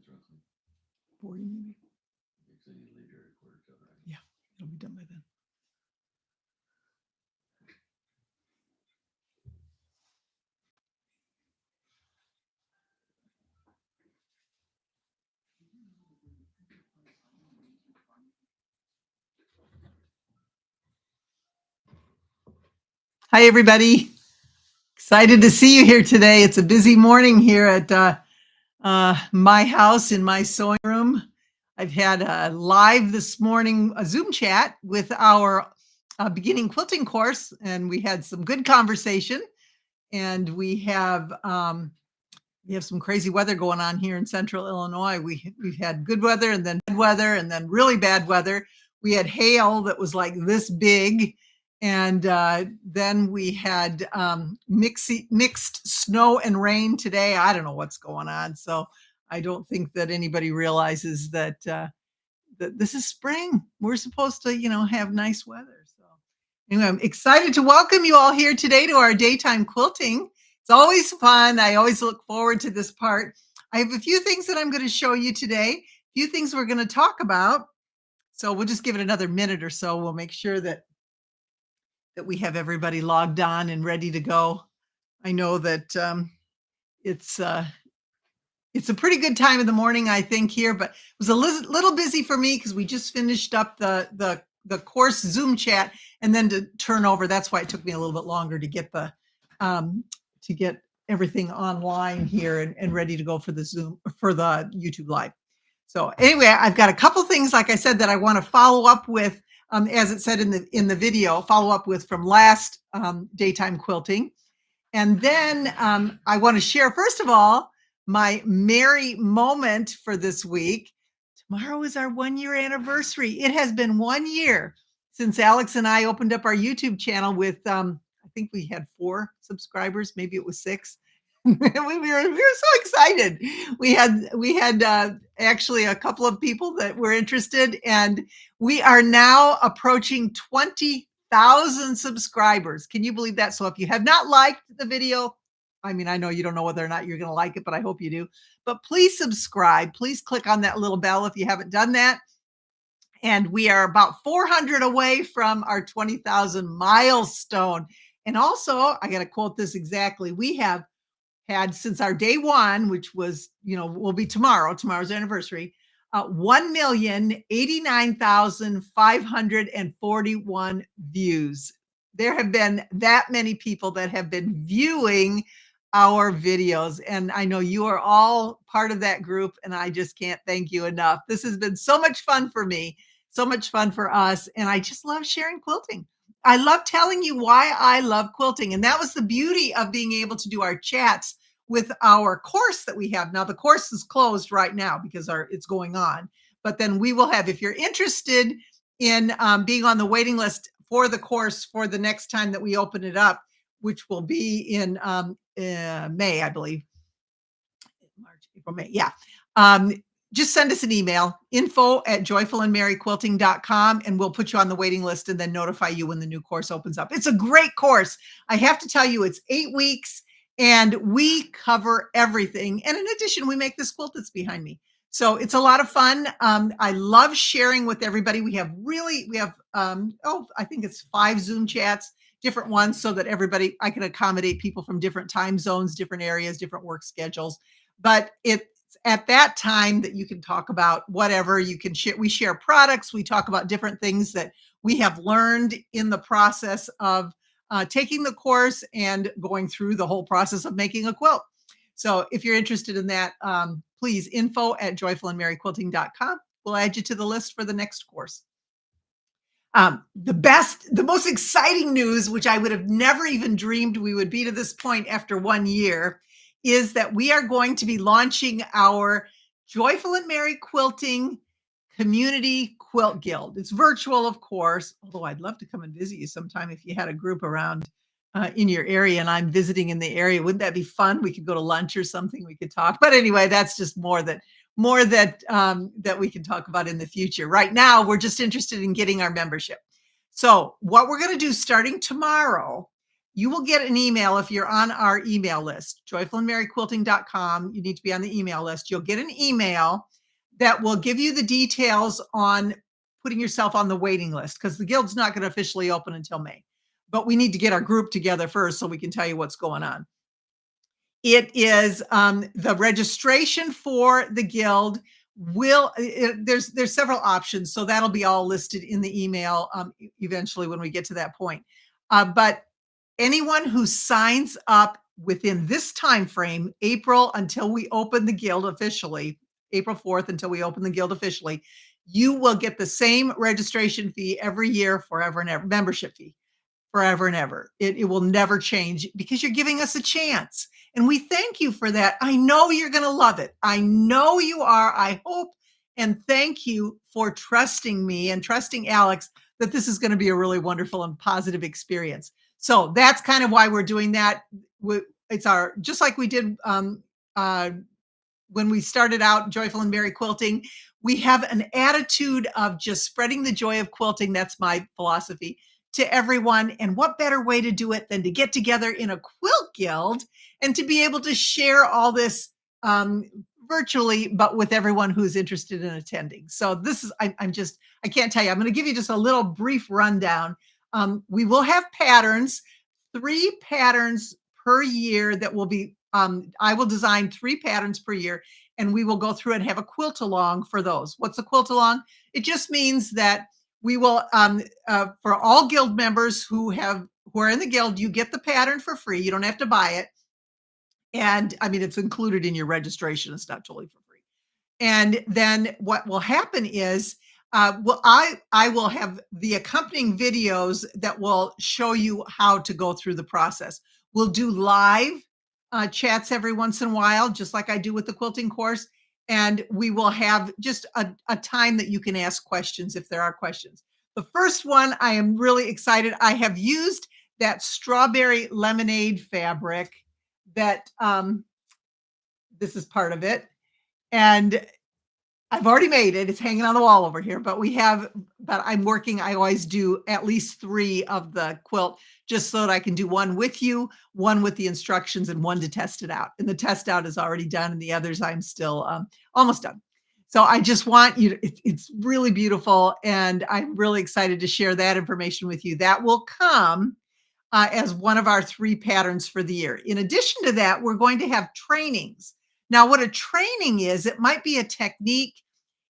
roughly? 40 maybe. So you leave your quarter cut, right? Yeah, it'll be done by then. Hi, everybody. Excited to see you here today. It's a busy morning here at my house in my sewing room. I've had a live this morning, a Zoom chat with our beginning quilting course, and we had some good conversation. And we have some crazy weather going on here in central Illinois. We've had good weather and then bad weather and then really bad weather. We had hail that was like this big. And then we had mixed snow and rain today. I don't know what's going on. So I don't think that anybody realizes that that this is spring. We're supposed to, have nice weather. So anyway, I'm excited to welcome you all here today to our daytime quilting. It's always fun. I always look forward to this part. I have a few things that I'm going to show you today, a few things we're going to talk about. So we'll just give it another minute or so. We'll make sure that we have everybody logged on and ready to go. I know that it's a pretty good time of the morning, I think, here, but it was a little busy for me because we just finished up the course Zoom chat and then to turn over. That's why it took me a little bit longer to get everything online here and ready to go for the YouTube live. So anyway, I've got a couple things, like I said, that I want to follow up with, as it said in the video, follow up with from last daytime quilting. And then I want to share, first of all, my merry moment for this week. Tomorrow is our 1-year anniversary. It has been 1 year since Alex and I opened up our YouTube channel with, I think we had 4 subscribers, maybe it was 6. we were so excited. We had actually a couple of people that were interested, and we are now approaching 20,000 subscribers. Can you believe that? So if you have not liked the video, I mean, I know you don't know whether or not you're going to like it, but I hope you do. But please subscribe. Please click on that little bell if you haven't done that. And we are about 400 away from our 20,000 milestone. And also, I got to quote this exactly. We have had since our day one, which was, will be tomorrow's anniversary, 1,089,541 views. There have been that many people that have been viewing our videos. And I know you are all part of that group, and I just can't thank you enough. This has been so much fun for me, so much fun for us. And I just love sharing quilting. I love telling you why I love quilting. And that was the beauty of being able to do our chats with our course that we have. Now, the course is closed right now because it's going on. But then we will have, if you're interested in being on the waiting list for the course for the next time that we open it up, which will be in May, I believe. March, April, May. Yeah. Just send us an email, info@joyfulandmerryquilting.com, and we'll put you on the waiting list and then notify you when the new course opens up. It's a great course. I have to tell you, it's 8 weeks and we cover everything. And in addition, we make this quilt that's behind me. So it's a lot of fun. I love sharing with everybody. We have I think it's 5 Zoom chats, different ones, so that I can accommodate people from different time zones, different areas, different work schedules. But it's at that time that you can talk about whatever you can share. We share products. We talk about different things that we have learned in the process of taking the course and going through the whole process of making a quilt. So if you're interested in that, please info@joyfulandmerryquilting.com. We'll add you to the list for the next course. The most exciting news, which I would have never even dreamed we would be to this point after 1 year, is that we are going to be launching our Joyful and Merry Quilting Community Quilt Guild. It's virtual, of course, although I'd love to come and visit you sometime if you had a group around in your area and I'm visiting in the area. Wouldn't that be fun? We could go to lunch or something. We could talk. But anyway, that's just more that we can talk about in the future. Right now, we're just interested in getting our membership. So what we're going to do starting tomorrow, you will get an email if you're on our email list, joyfulandmerryquilting.com. You need to be on the email list. You'll get an email that will give you the details on putting yourself on the waiting list because the guild's not going to officially open until May. But we need to get our group together first so we can tell you what's going on. It is the registration for the guild there's several options, so that'll be all listed in the email eventually when we get to that point. But anyone who signs up within this time frame, April until we open the guild officially, April 4th until we open the guild officially, you will get the same registration fee every year forever and ever, membership fee forever and ever. It will never change because you're giving us a chance. And we thank you for that. I know you're going to love it. I know you are. I hope and thank you for trusting me and trusting Alex that this is going to be a really wonderful and positive experience. So that's kind of why we're doing that. It's our, just like we did when we started out Joyful and Merry Quilting, we have an attitude of just spreading the joy of quilting. That's my philosophy to everyone. And what better way to do it than to get together in a quilt guild and to be able to share all this virtually, but with everyone who's interested in attending. So this is, I can't tell you, I'm going to give you just a little brief rundown. We will have patterns, 3 patterns per year that will be, I will design 3 patterns per year, and we will go through and have a quilt along for those. What's a quilt along? It just means that we will, for all guild members who are in the guild, you get the pattern for free. You don't have to buy it. And I mean, it's included in your registration. It's not totally for free. And then what will happen is, I will have the accompanying videos that will show you how to go through the process. We'll do live chats every once in a while, just like I do with the quilting course. And we will have just a time that you can ask questions if there are questions. The first one, I am really excited. I have used that strawberry lemonade fabric that this is part of it. And I've already made it. It's hanging on the wall over here, but I always do at least 3 of the quilt just so that I can do one with you, one with the instructions, and one to test it out. And the test out is already done, and the others I'm still almost done. So I just want you to, it's really beautiful, and I'm really excited to share that information with you. That will come as one of our 3 patterns for the year. In addition to that, we're going to have trainings. Now, what a training is, it might be a technique.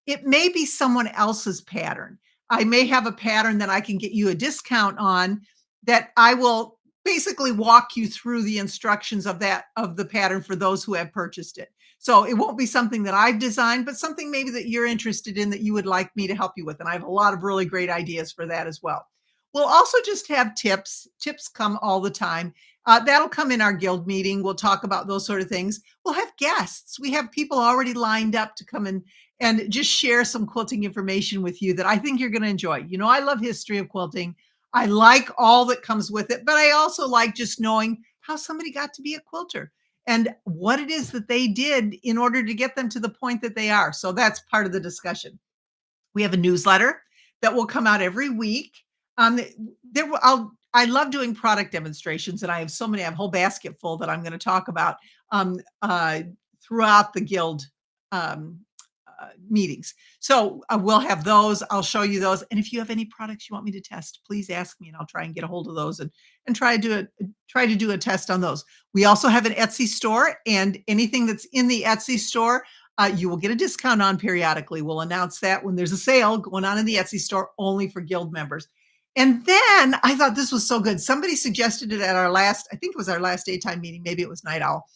It may be someone else's pattern. I may have a pattern that I can get you a discount on that I will basically walk you through the instructions of the pattern for those who have purchased it. So it won't be something that I've designed, but something maybe that you're interested in that you would like me to help you with. And I have a lot of really great ideas for that as well. We'll also just have tips. Tips come all the time. That'll come in our guild meeting. We'll talk about those sort of things. We'll have guests. We have people already lined up to come in and just share some quilting information with you that I think you're going to enjoy. You know, I love history of quilting. I like all that comes with it, but I also like just knowing how somebody got to be a quilter and what it is that they did in order to get them to the point that they are. So that's part of the discussion. We have a newsletter that will come out every week. I love doing product demonstrations, and I have so many. I have a whole basket full that I'm going to talk about throughout the guild meetings. So we'll have those. I'll show you those. And if you have any products you want me to test, please ask me, and I'll try and get a hold of those and try to do a test on those. We also have an Etsy store, and anything that's in the Etsy store, you will get a discount on periodically. We'll announce that when there's a sale going on in the Etsy store only for guild members. And then I thought this was so good. Somebody suggested it at I think it was our last daytime meeting. Maybe it was Night Owl,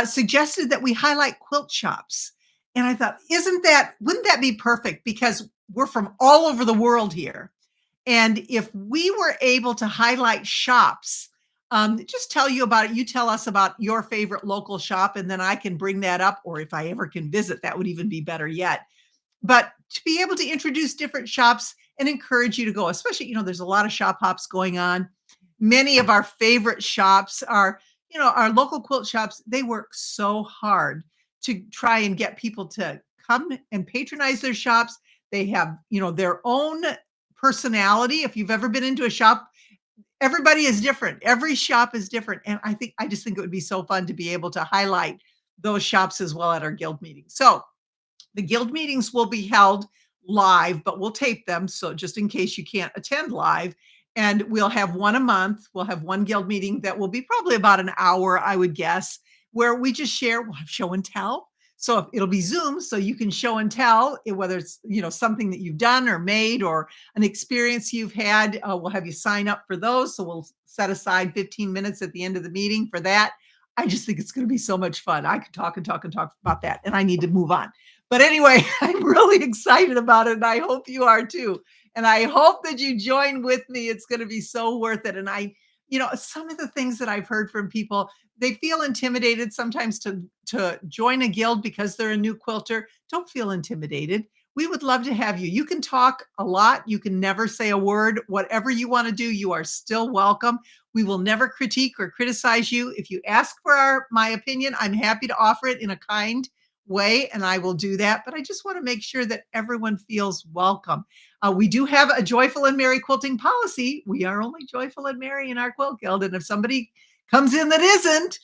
suggested that we highlight quilt shops. And I thought, wouldn't that be perfect? Because we're from all over the world here. And if we were able to highlight shops, just tell you about it, you tell us about your favorite local shop, and then I can bring that up. Or if I ever can visit, that would even be better yet. But to be able to introduce different shops and encourage you to go, especially, there's a lot of shop hops going on. Many of our favorite shops are, our local quilt shops. They work so hard to try and get people to come and patronize their shops. They have, their own personality. If you've ever been into a shop, everybody is different. Every shop is different. And I just think it would be so fun to be able to highlight those shops as well at our guild meeting. So the guild meetings will be held live, but we'll tape them. So just in case you can't attend live, and we'll have one a month. We'll have one guild meeting that will be probably about an hour, I would guess, where we just share, we'll have show and tell. So it'll be Zoom, so you can show and tell whether it's something that you've done or made or an experience you've had. We'll have you sign up for those. So we'll set aside 15 minutes at the end of the meeting for that. I just think it's going to be so much fun. I could talk and talk and talk about that, and I need to move on. But anyway, I'm really excited about it, and I hope you are too. And I hope that you join with me. It's going to be so worth it. And some of the things that I've heard from people, they feel intimidated sometimes to join a guild because they're a new quilter. Don't feel intimidated. We would love to have you. You can talk a lot. You can never say a word. Whatever you want to do, you are still welcome. We will never critique or criticize you. If you ask for my opinion, I'm happy to offer it in a kind way, and I will do that. But I just want to make sure that everyone feels welcome. We do have a joyful and merry quilting policy. We are only joyful and merry in our quilt guild. And if somebody comes in that isn't,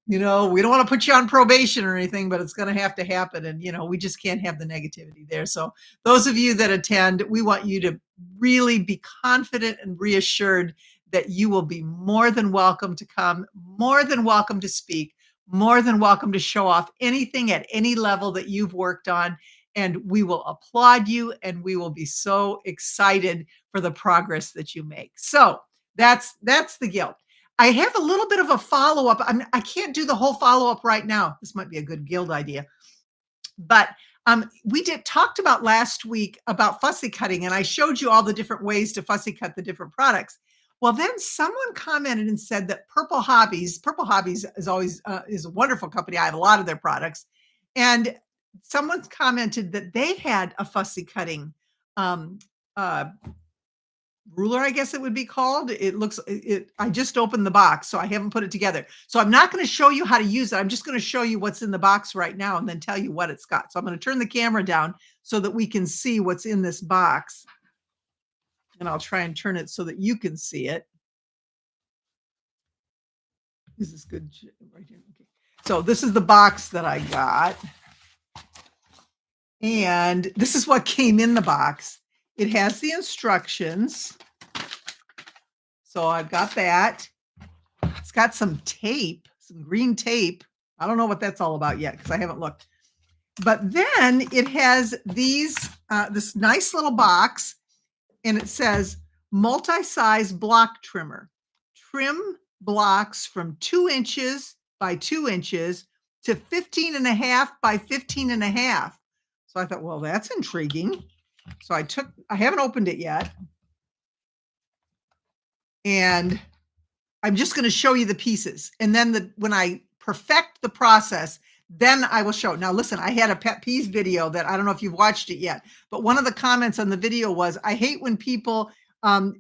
we don't want to put you on probation or anything, but it's going to have to happen. And, we just can't have the negativity there. So those of you that attend, we want you to really be confident and reassured that you will be more than welcome to come, more than welcome to speak, more than welcome to show off anything at any level that you've worked on. And we will applaud you, and we will be so excited for the progress that you make. So that's the guild. I have a little bit of a follow-up. I can't do the whole follow-up right now. This might be a good guild idea. But we talked about last week about fussy cutting, and I showed you all the different ways to fussy cut the different products. Well, then someone commented and said that Purple Hobbies is always is a wonderful company. I have a lot of their products. And someone commented that they had a fussy cutting ruler, I guess it would be called. I just opened the box, so I haven't put it together. So I'm not going to show you how to use it. I'm just going to show you what's in the box right now and then tell you what it's got. So I'm going to turn the camera down so that we can see what's in this box. And I'll try and turn it so that you can see it. This is good right here. Okay. So this is the box that I got. And this is what came in the box. It has the instructions. So I've got that. It's got some tape, some green tape. I don't know what that's all about yet because I haven't looked. But then it has this nice little box, and it says multi-size block trimmer. Trim blocks from 2 inches by 2 inches to 15.5 by 15.5. So I thought, well, that's intriguing. So I haven't opened it yet. And I'm just going to show you the pieces. And then when I perfect the process, then I will show. Now, listen, I had a pet peeve video that I don't know if you've watched it yet, but one of the comments on the video was, I hate when people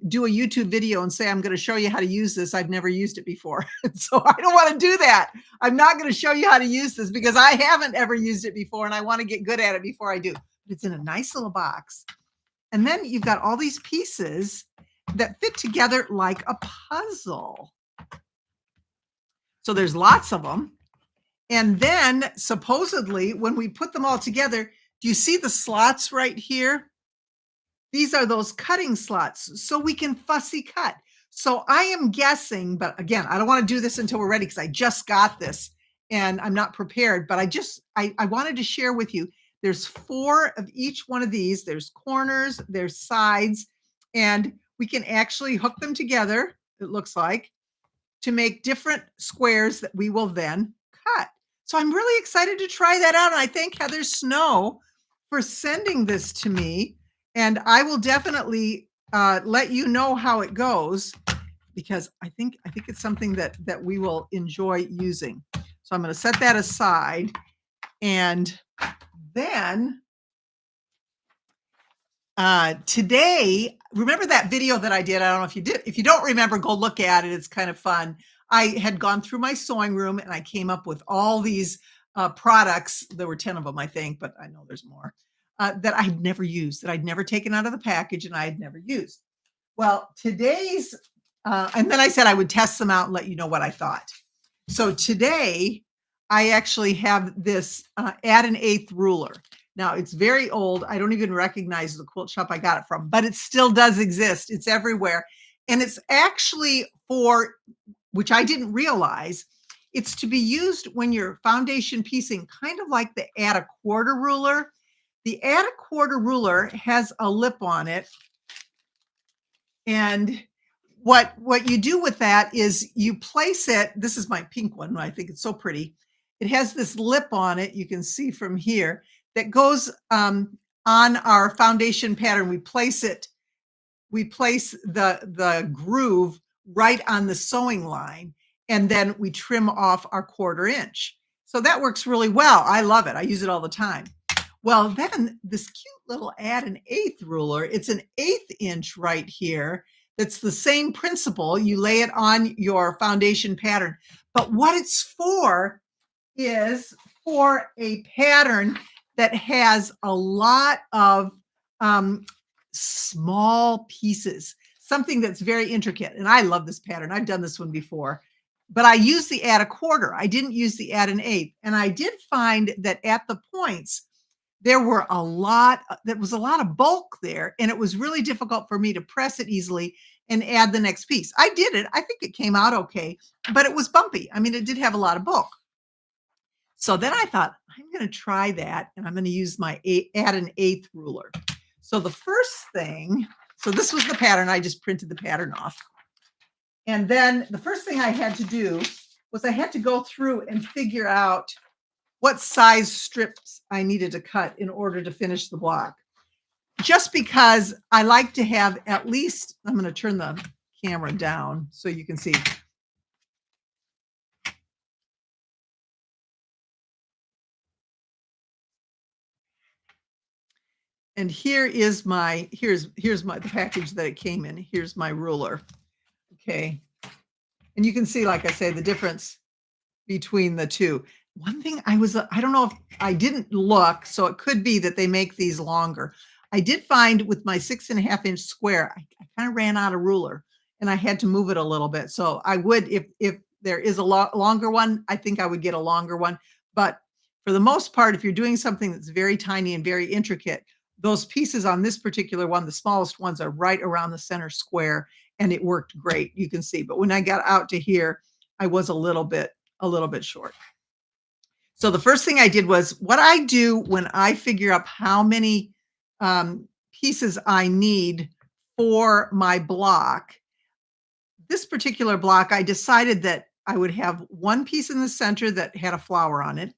do a YouTube video and say, I'm going to show you how to use this. I've never used it before. So I don't want to do that. I'm not going to show you how to use this because I haven't ever used it before, and I want to get good at it before I do. But it's in a nice little box. And then you've got all these pieces that fit together like a puzzle. So there's lots of them. And then supposedly when we put them all together, do you see the slots right here? These are those cutting slots so we can fussy cut. So I am guessing, but again, I don't want to do this until we're ready because I just got this and I'm not prepared, but I wanted to share with you. There's 4 of each one of these. There's corners, there's sides, and we can actually hook them together, it looks like, to make different squares that we will then cut. So I'm really excited to try that out. And I thank Heather Snow for sending this to me. And I will definitely let you know how it goes because I think it's something that we will enjoy using. So I'm going to set that aside. And then today, remember that video that I did? I don't know if you did. If you don't remember, go look at it. It's kind of fun. I had gone through my sewing room and I came up with all these products. There were 10 of them, I think, but I know there's more that I'd never used, that I'd never taken out of the package and I had never used. Well, today's and then I said I would test them out and let you know what I thought. So today, I actually have this add an eighth ruler. Now it's very old. I don't even recognize the quilt shop I got it from, but it still does exist. It's everywhere. And it's actually for, which I didn't realize, it's to be used when you're foundation piecing, kind of like the add a quarter ruler. The add a quarter ruler has a lip on it. And what you do with that is you place it, this is my pink one, I think it's so pretty. It has this lip on it, you can see from here, that goes on our foundation pattern. We place the groove right on the sewing line, and then we trim off our 1/4 inch. So that works really well. I love it. I use it all the time. Well, then this cute little add an eighth ruler, it's an 1/8 inch right here. It's the same principle. You lay it on your foundation pattern. But what it's for is for a pattern that has a lot of small pieces, something that's very intricate. And I love this pattern. I've done this one before, but I used the add a quarter. I didn't use the add an eighth. And I did find that at the points, there was a lot of bulk there, and it was really difficult for me to press it easily and add the next piece. I did it. I think it came out okay, but it was bumpy. I mean, it did have a lot of bulk. So then I thought, I'm going to try that, and I'm going to use my add an eighth ruler. So the first thing, so this was the pattern. I just printed the pattern off. And then the first thing I had to do was I had to go through and figure out what size strips I needed to cut in order to finish the block. Just because I like to have at least, I'm going to turn the camera down so you can see. And here's the package that it came in. Here's my ruler. Okay. And you can see, like I say, the difference between the two. One thing I don't know if I didn't look, so it could be that they make these longer. I did find with my 6.5 inch square, I kind of ran out of ruler and I had to move it a little bit. So I would, if there is a longer one, I think I would get a longer one. But for the most part, if you're doing something that's very tiny and very intricate, those pieces on this particular one, the smallest ones, are right around the center square, and it worked great. You can see. But when I got out to here, I was a little bit short. So the first thing I did was what I do when I figure out how many pieces I need for my block. This particular block, I decided that I would have one piece in the center that had a flower on it.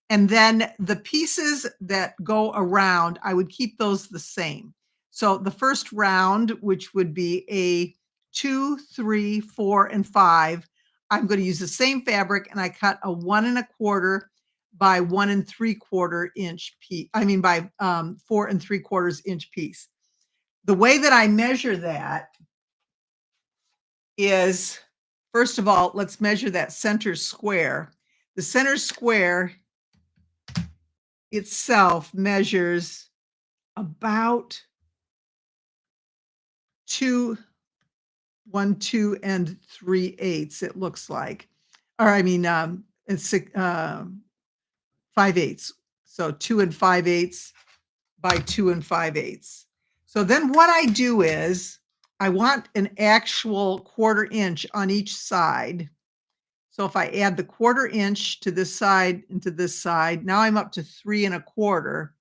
And then the pieces that go around, I would keep those the same. So the first round, which would be a 2, 3, 4, and 5, I'm going to use the same fabric, and I cut a 1 1/4 by 1 3/4 inch piece. I mean, by 4 3/4 inch piece. The way that I measure that is, first of all, let's measure that center square. The center square itself measures about 1, 2, and 3/8. It looks like, or I mean, it's 5/8. So 2 5/8 by 2 5/8. So then what I do is I want an actual 1/4 inch on each side. So if I add the 1/4 inch to this side and to this side, now I'm up to 3 1/4.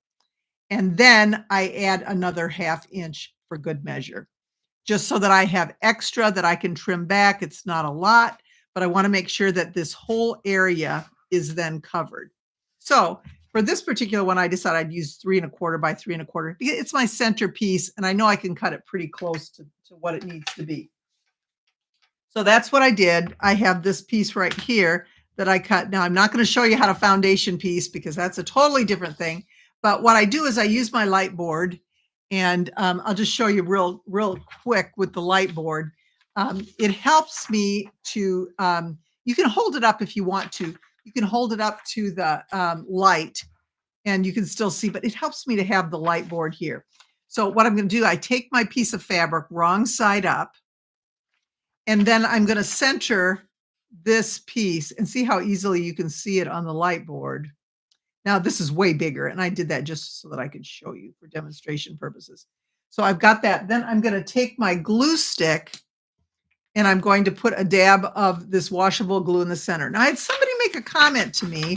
And then I add another 1/2 inch for good measure, just so that I have extra that I can trim back. It's not a lot, but I want to make sure that this whole area is then covered. So for this particular one, I decided I'd use 3 1/4 by 3 1/4. It's my centerpiece, and I know I can cut it pretty close to what it needs to be. So that's what I did. I have this piece right here that I cut. Now, I'm not going to show you how to foundation piece because that's a totally different thing. But what I do is I use my light board, and I'll just show you real quick with the light board. It helps me to, you can hold it up if you want to. You can hold it up to the light, and you can still see, but it helps me to have the light board here. So what I'm going to do, I take my piece of fabric wrong side up, And then I'm going to center this piece and see how easily you can see it on the light board. Now this is way bigger, and I did that just so that I could show you for demonstration purposes. So I've got that. Then I'm going to take my glue stick and I'm going to put a dab of this washable glue in the center. Now I had somebody make a comment to me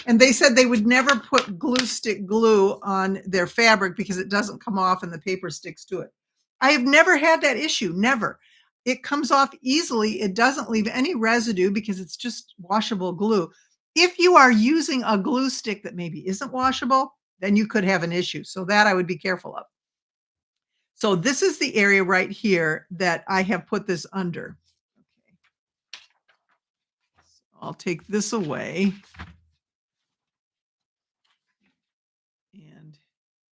and they said they would never put glue stick glue on their fabric because it doesn't come off and the paper sticks to it. I have never had that issue, never. It comes off easily. It doesn't leave any residue because it's just washable glue. If you are using a glue stick that maybe isn't washable, then you could have an issue. So that I would be careful of. So this is the area right here that I have put this under. Okay. So I'll take this away. And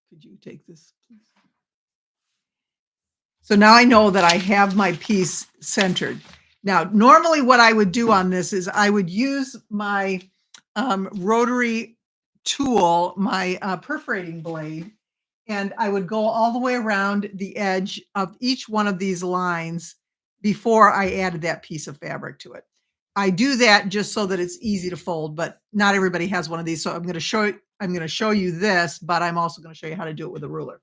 could you take this, please? So now I know that I have my piece centered. Now, normally what I would do on this is I would use my rotary tool, my perforating blade, and I would go all the way around the edge of each one of these lines before I added that piece of fabric to it. I do that just so that it's easy to fold, but not everybody has one of these. So I'm going to show you this, but I'm also going to show you how to do it with a ruler.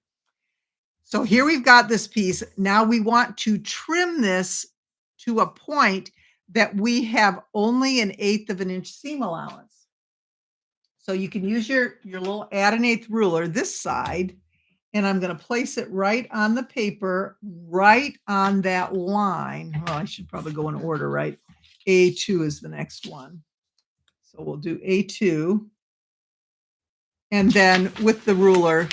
So here we've got this piece. Now we want to trim this to a point that we have only 1/8 of an inch seam allowance. So you can use your little add 1/8 ruler this side, and I'm going to place it right on the paper, right on that line. Well, I should probably go in order, right? A2 is the next one. So we'll do A2. And then with the ruler,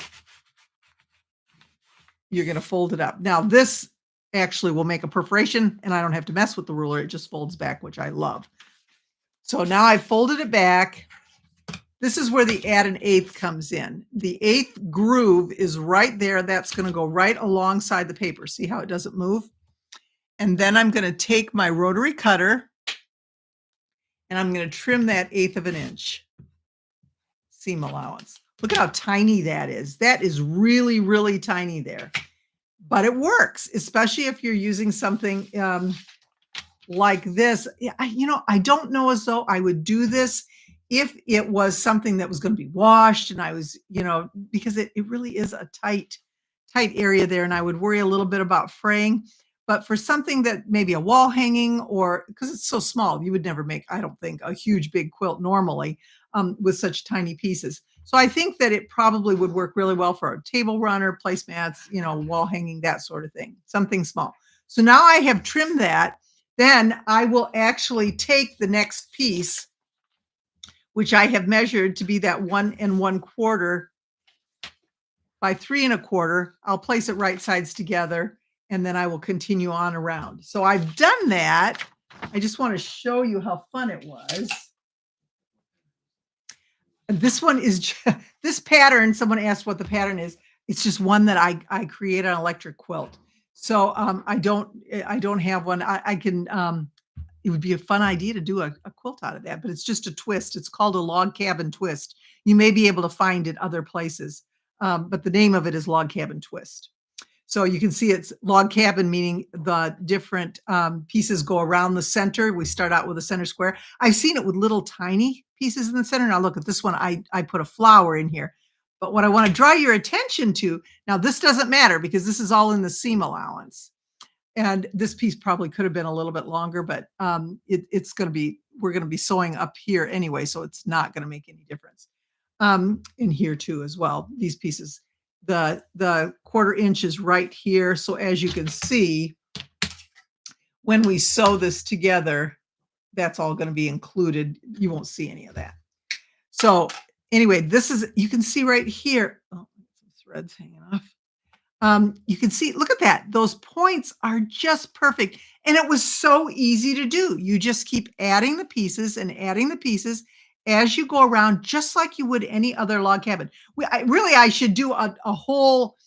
you're going to fold it up. Now this actually will make a perforation and I don't have to mess with the ruler. It just folds back, which I love. So now I've folded it back. This is where the add 1/8 comes in. The 1/8 groove is right there. That's going to go right alongside the paper. See how it doesn't move? And then I'm going to take my rotary cutter and I'm going to trim that 1/8 of an inch seam allowance. Look at how tiny that is. That is really, really tiny there. But it works, especially if you're using something like this. I don't know as though I would do this if it was something that was going to be washed and I was, because it really is a tight area there and I would worry a little bit about fraying. But for something that maybe a wall hanging or because it's so small, you would never make, I don't think, a huge big quilt normally with such tiny pieces. So I think that it probably would work really well for a table runner, placemats, wall hanging, that sort of thing, something small. So now I have trimmed that. Then I will actually take the next piece, which I have measured to be that 1 1/4 by 3 1/4. I'll place it right sides together and then I will continue on around. So I've done that. I just want to show you how fun it was. This one is this pattern. Someone asked what the pattern is. It's just one that I create on electric quilt. So I don't have one. I can. It would be a fun idea to do a quilt out of that, but it's just a twist. It's called a log cabin twist. You may be able to find it other places, but the name of it is log cabin twist. So you can see it's log cabin, meaning the different pieces go around the center. We start out with a center square. I've seen it with little tiny pieces in the center. Now look at this one. I put a flower in here. But what I want to draw your attention to, now this doesn't matter because this is all in the seam allowance. And this piece probably could have been a little bit longer, but it's going to be, we're going to be sewing up here anyway, so it's not going to make any difference. In here too as well, these pieces. The 1/4 inch is right here. So as you can see, when we sew this together, that's all going to be included. You won't see any of that. So anyway, this is, you can see right here. Oh, some threads hanging off. You can see, look at that. Those points are just perfect. And it was so easy to do. You just keep adding the pieces and adding the pieces as you go around, just like you would any other log cabin. I should do a whole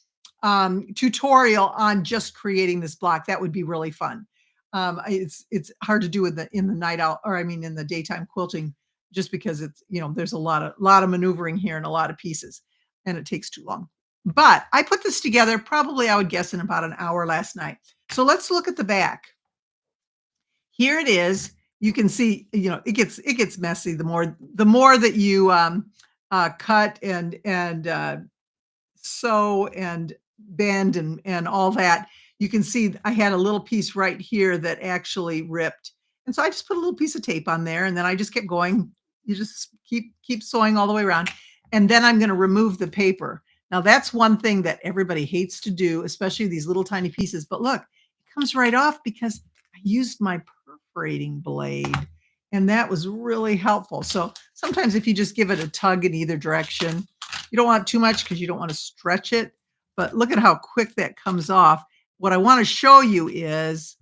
tutorial on just creating this block. That would be really fun. It's hard to do in the night out, or I mean in the daytime quilting, just because it's, there's a lot of maneuvering here and a lot of pieces, and it takes too long. But I put this together probably, I would guess, in about an hour last night. So let's look at the back. here it is. You can see, it gets messy the more that you cut and sew and bend and all that. You can see I had a little piece right here that actually ripped. And so I just put a little piece of tape on there and then I just kept going. You just keep sewing all the way around. And then I'm going to remove the paper. Now that's one thing that everybody hates to do, especially these little tiny pieces. But look, it comes right off because I used my perforating blade and that was really helpful. So sometimes if you just give it a tug in either direction, you don't want too much because you don't want to stretch it, but look at how quick that comes off. What I want to show you is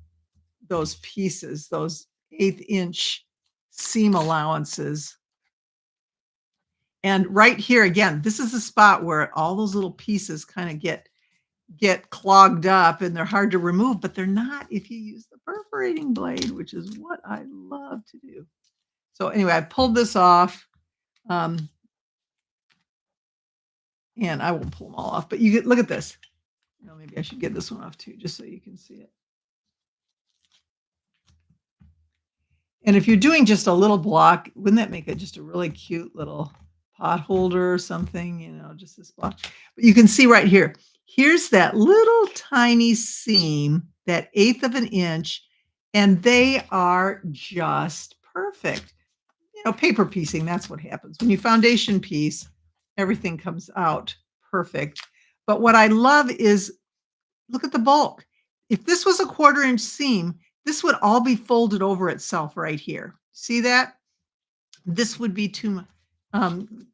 those pieces, those 1/8 inch seam allowances. And right here again, this is the spot where all those little pieces kind of get clogged up and they're hard to remove, but they're not if you use the perforating blade, which is what I love to do. So anyway, I pulled this off. And I won't pull them all off, but you look at this. Maybe I should get this one off too, just so you can see it. And if you're doing just a little block, wouldn't that make it just a really cute little pot holder or something, just this block. But you can see right here, here's that little tiny seam, that 1/8 of an inch, and they are just perfect. Paper piecing, that's what happens. When you foundation piece, everything comes out perfect. But what I love is, look at the bulk. If this was a 1/4 inch seam, this would all be folded over itself right here. See that? This would be too much.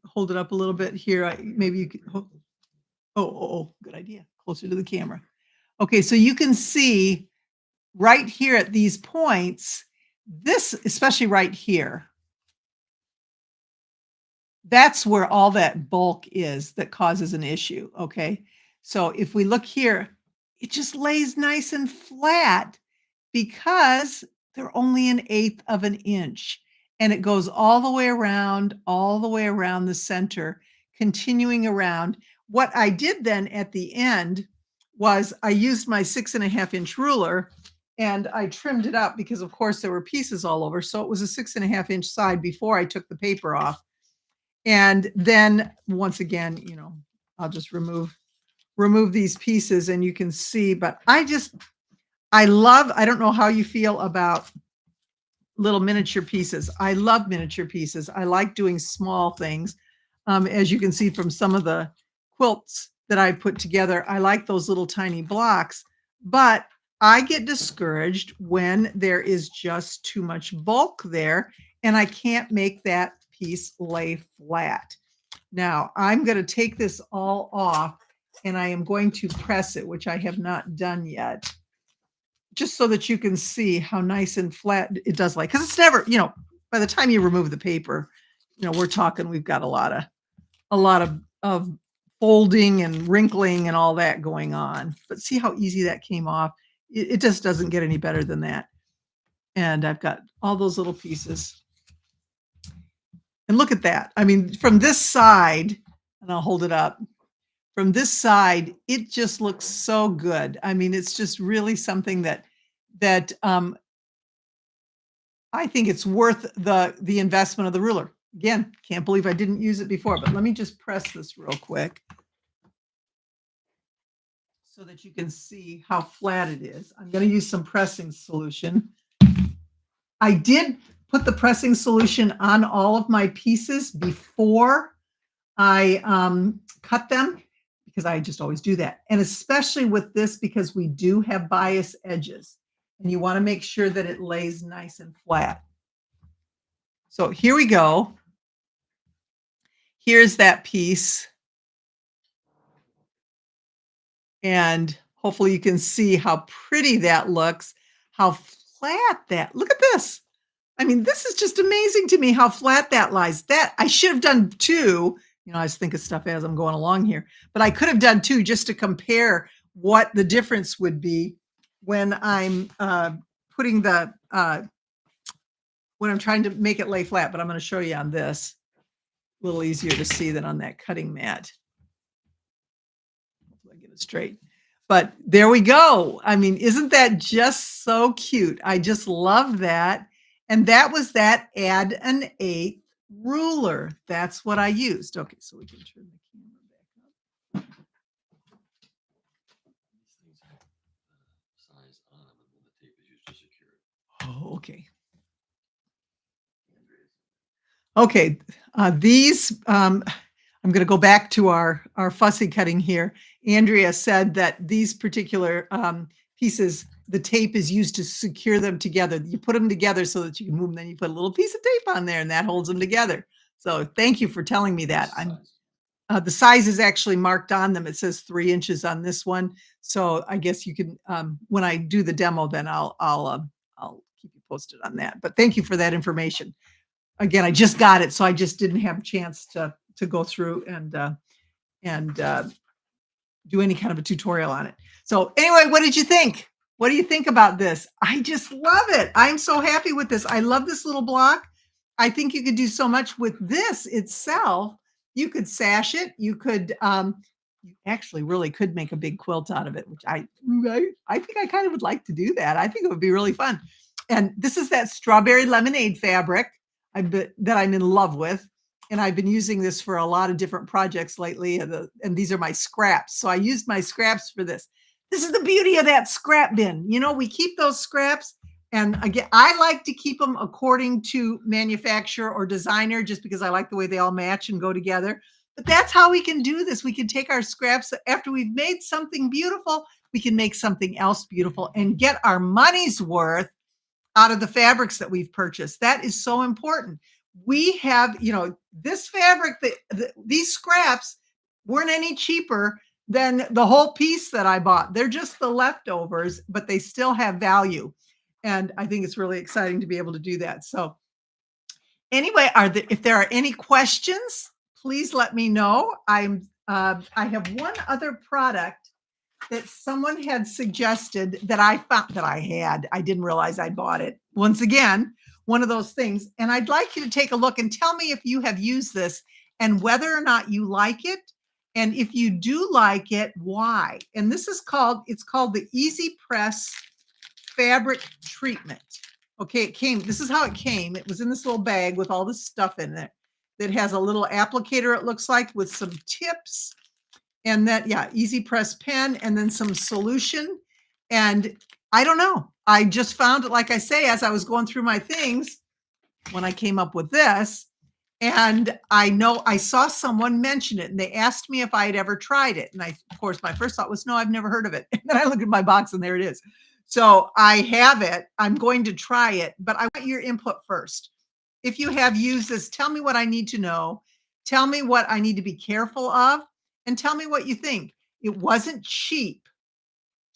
Hold it up a little bit here. Maybe you could. Oh, good idea. Closer to the camera. Okay, so you can see right here at these points, this, especially right here, that's where all that bulk is that causes an issue, okay? So if we look here, it just lays nice and flat because they're only 1/8 of an inch, and it goes all the way around the center, continuing around. What I did then at the end was I used my 6.5 inch ruler and I trimmed it up because of course there were pieces all over. So it was a 6.5 inch side before I took the paper off. And then once again, I'll just remove these pieces and you can see, but I don't know how you feel about little miniature pieces. I love miniature pieces. I like doing small things. As you can see from some of the quilts that I put together, I like those little tiny blocks, but I get discouraged when there is just too much bulk there and I can't make that piece lay flat. Now I'm going to take this all off and I am going to press it, which I have not done yet, just so that you can see how nice and flat it does because it's never, by the time you remove the paper, we're talking, we've got a lot of folding and wrinkling and all that going on, but see how easy that came off. It just doesn't get any better than that. And I've got all those little pieces. And look at that. I mean, from this side, and I'll hold it up. From this side, it just looks so good. I mean, it's just really something that I think it's worth the investment of the ruler. Again, can't believe I didn't use it before, but let me just press this real quick so that you can see how flat it is. I'm going to use some pressing solution. I did put the pressing solution on all of my pieces before I cut them because I just always do that. And especially with this because we do have bias edges and you want to make sure that it lays nice and flat. So here we go. Here's that piece. And hopefully you can see how pretty that looks, how flat that, look at this. I mean, this is just amazing to me how flat that lies. That I should have done 2. I was thinking stuff as I'm going along here, but I could have done 2 just to compare what the difference would be when I'm putting the, when I'm trying to make it lay flat, but I'm going to show you on this. A little easier to see than on that cutting mat. Hopefully I get it straight. But there we go. I mean, isn't that just so cute? I just love that. And that was that add an eighth ruler. That's what I used. Okay, so we can turn the camera back up. These things have size on them, and then the tape is used to secure it. Oh, okay. Andrea's Okay, I'm going to go back to our fussy cutting here. Andrea said that these particular pieces, the tape is used to secure them together. You put them together so that you can move them. Then you put a little piece of tape on there, and that holds them together. So thank you for telling me that. The size is actually marked on them. It says 3 inches on this one. So I guess you can, when I do the demo, then I'll keep you posted on that. But thank you for that information. Again, I just got it, so I just didn't have a chance to go through and do any kind of a tutorial on it. So anyway, what did you think? What do you think about this? I just love it. I'm so happy with this. I love this little block. I think you could do so much with this itself. You could sash it. You could you actually really could make a big quilt out of it, which I think I kind of would like to do that. I think it would be really fun. And this is that strawberry lemonade fabric that I'm in love with. And I've been using this for a lot of different projects lately. And these are my scraps. So I used my scraps for this. This is the beauty of that scrap bin. You know, we keep those scraps. And again, I like to keep them according to manufacturer or designer, just because I like the way they all match and go together. But that's how we can do this. We can take our scraps after we've made something beautiful. We can make something else beautiful and get our money's worth out of the fabrics that we've purchased. That is so important. We have, this fabric, these scraps weren't any cheaper than the whole piece that I bought. They're just the leftovers, but they still have value. And I think it's really exciting to be able to do that. So anyway, if there are any questions, please let me know. I have one other product that someone had suggested that I found that I had. I didn't realize I bought it. Once again, one of those things. And I'd like you to take a look and tell me if you have used this and whether or not you like it. And if you do like it, why? And it's called the Easy Press Fabric Treatment. Okay, this is how it came. It was in this little bag with all this stuff in it that has a little applicator, it looks like, with some tips. And that, easy press pen, and then some solution. And I don't know. I just found it, like I say, as I was going through my things when I came up with this. And I know I saw someone mention it and they asked me if I had ever tried it. And of course, my first thought was, no, I've never heard of it. And then I looked at my box and there it is. So I have it. I'm going to try it, but I want your input first. If you have used this, tell me what I need to know. Tell me what I need to be careful of. And tell me what you think. It wasn't cheap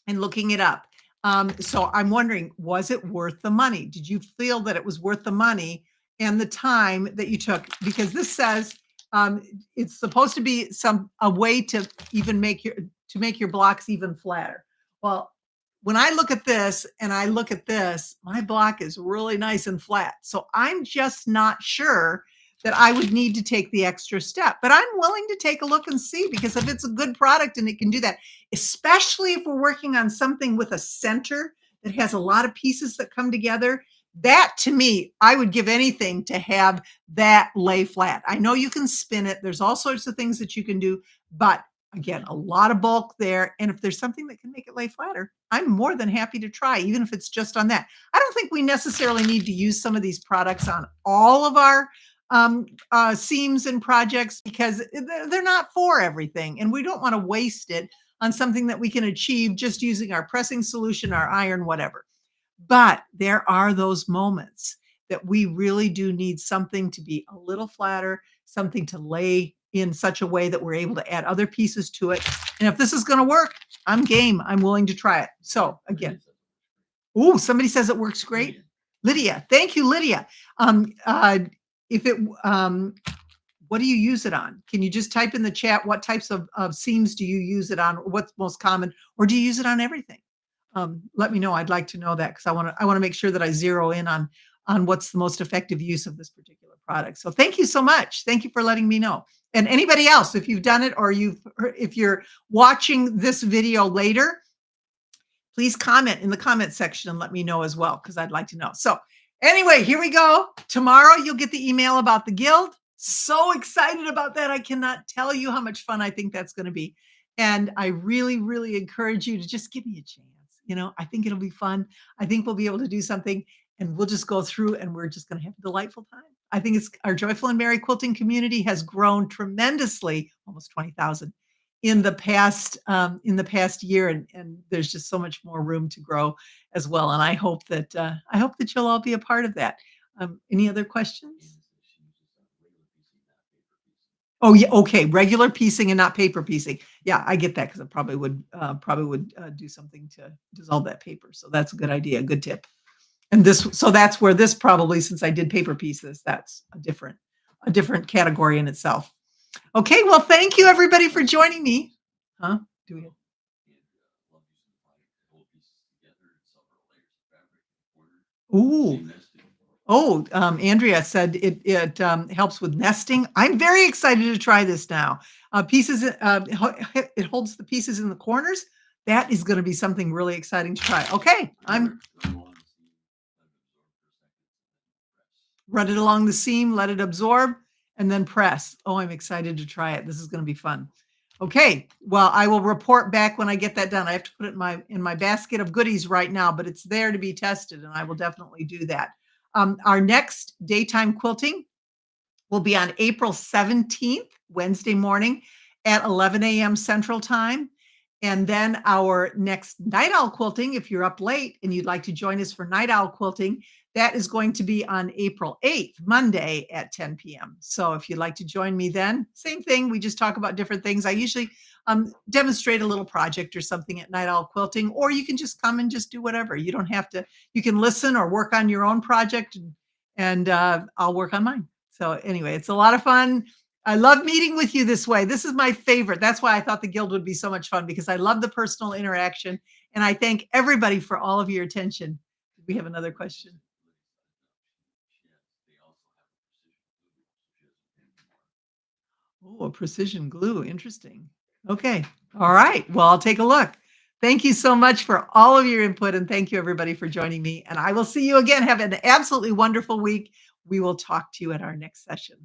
in looking it up. So I'm wondering, was it worth the money? Did you feel that it was worth the money and the time that you took? Because this says it's supposed to be a way to even make your blocks even flatter. Well, when I look at this and I look at this, my block is really nice and flat. So I'm just not sure that I would need to take the extra step. But I'm willing to take a look and see, because if it's a good product and it can do that, especially if we're working on something with a center that has a lot of pieces that come together, that to me, I would give anything to have that lay flat. I know you can spin it. There's all sorts of things that you can do, but again, a lot of bulk there. And if there's something that can make it lay flatter, I'm more than happy to try, even if it's just on that. I don't think we necessarily need to use some of these products on all of our seams and projects, because they're not for everything. And we don't want to waste it on something that we can achieve just using our pressing solution, our iron, whatever. But there are those moments that we really do need something to be a little flatter, something to lay in such a way that we're able to add other pieces to it. And if this is going to work, I'm game. I'm willing to try it. So again, somebody says it works great. Lydia, thank you, Lydia. If it, what do you use it on? Can you just type in the chat, what types of seams do you use it on? What's most common, or do you use it on everything? Let me know. I'd like to know that, because I want to make sure that I zero in on what's the most effective use of this particular product. So thank you so much. Thank you for letting me know. And anybody else, if you've done it or if you're watching this video later, please comment in the comment section and let me know as well, because I'd like to know. So anyway, here we go. Tomorrow you'll get the email about the guild. So excited about that. I cannot tell you how much fun I think that's going to be. And I really, really encourage you to just give me a chance. I think it'll be fun. I think we'll be able to do something, and we'll just go through and we're just going to have a delightful time. I think it's our Joyful and Merry Quilting community has grown tremendously, almost 20,000 in the past year, and there's just so much more room to grow as well. And I hope that you'll all be a part of that. Any other questions? Oh yeah, okay. Regular piecing and not paper piecing. Yeah, I get that because I probably would do something to dissolve that paper. So that's a good idea, good tip. And so that's where this probably, since I did paper pieces, that's a different category in itself. Okay, well, thank you everybody for joining me. Huh? Do we? Ooh. Oh, Andrea said it helps with nesting. I'm very excited to try this now. It holds the pieces in the corners. That is going to be something really exciting to try. Okay, I'm run it along the seam, let it absorb, and then press. Oh, I'm excited to try it. This is going to be fun. Okay, well, I will report back when I get that done. I have to put it in my basket of goodies right now, but it's there to be tested, and I will definitely do that. Our next daytime quilting will be on April 17th, Wednesday morning at 11 a.m. Central Time. And then our next night owl quilting, if you're up late and you'd like to join us for night owl quilting, that is going to be on April 8th, Monday at 10 p.m. So if you'd like to join me then, same thing. We just talk about different things. I usually demonstrate a little project or something at night owl quilting, or you can just come and just do whatever. You don't have to, you can listen or work on your own project, and I'll work on mine. So anyway, it's a lot of fun. I love meeting with you this way. This is my favorite. That's why I thought the guild would be so much fun, because I love the personal interaction. And I thank everybody for all of your attention. We have another question. Oh, a precision glue. Interesting. Okay. All right. Well, I'll take a look. Thank you so much for all of your input. And thank you, everybody, for joining me. And I will see you again. Have an absolutely wonderful week. We will talk to you at our next session.